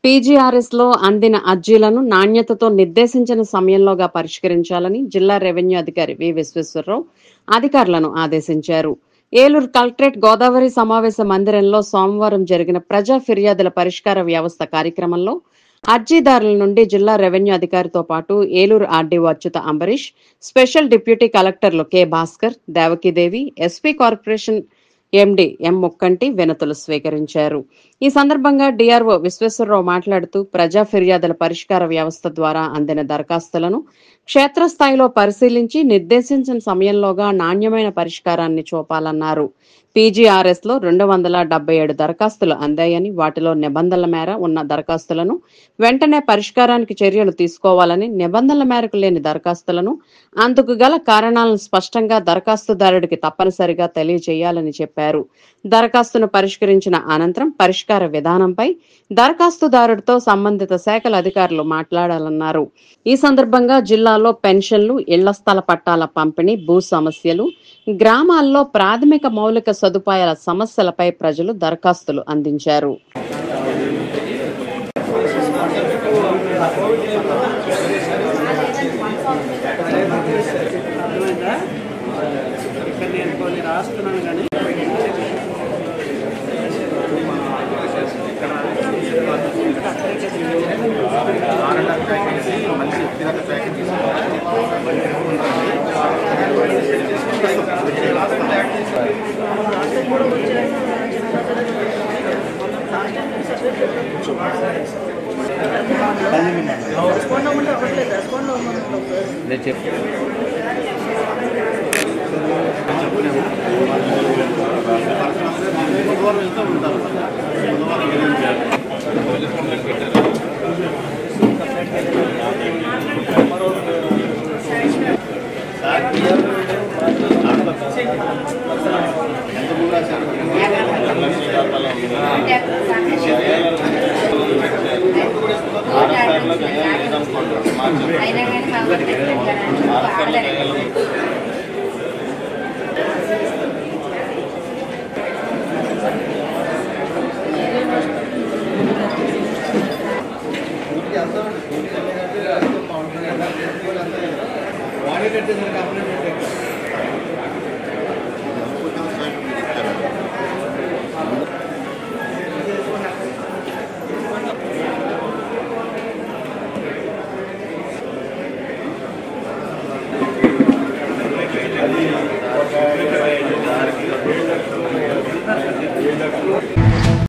పీజీఆర్ఎస్లో అందిన అర్జీలను నాణ్యతతో నిర్దేశించిన సమయంలోగా పరిష్కరించాలని జిల్లా రెవెన్యూ అధికారి వి విశ్వేశ్వరరావు అధికారులను ఆదేశించారు. ఏలూరు కలెక్టరేట్ గోదావరి సమావేశ మందిరంలో సోమవారం జరిగిన ప్రజా ఫిర్యాదుల పరిష్కార వ్యవస్థ కార్యక్రమంలో అర్జీదారుల నుండి జిల్లా రెవెన్యూ అధికారితో పాటు Eluru RDO Achyuta Ambarish, special deputy కలెక్టర్లు K Bhaskar, Devakidevi, SP corporation MD M Mukkanti వినతులు స్వీకరించారు. ఈ సందర్భంగా డిఆర్ఓ విశ్వేశ్వరరావు మాట్లాడుతూ ప్రజా ఫిర్యాదుల పరిష్కార వ్యవస్థ ద్వారా అందిన దరఖాస్తులను క్షేత్రస్థాయిలో పరిశీలించి నిర్దేశించిన సమయంలోగా నాణ్యమైన పరిష్కారాన్ని చూపాలన్నారు. పీజీఆర్ఎస్ లో 277 దరఖాస్తులు అందాయని, వాటిలో నిబంధనల మేర ఉన్న దరఖాస్తులను వెంటనే పరిష్కారానికి చర్యలు తీసుకోవాలని, నిబంధనల మేరకు లేని దరఖాస్తులను అందుకు గల కారణాలను స్పష్టంగా దరఖాస్తుదారుడికి తప్పనిసరిగా తెలియజేయాలని చెప్పారు. దరఖాస్తును పరిష్కరించిన అనంతరం పరిష్కార విధానంపై దరఖాస్తుదారుడితో సంబంధిత శాఖల అధికారులు మాట్లాడాలన్నారు. ఈ సందర్భంగా జిల్లాలో పెన్షన్లు, ఇళ్ల స్థల పట్టాల పంపిణీ, భూ సమస్యలు, గ్రామాల్లో ప్రాథమిక మౌలిక సదుపాయాల సమస్యలపై ప్రజలు దరఖాస్తులు అందించారు.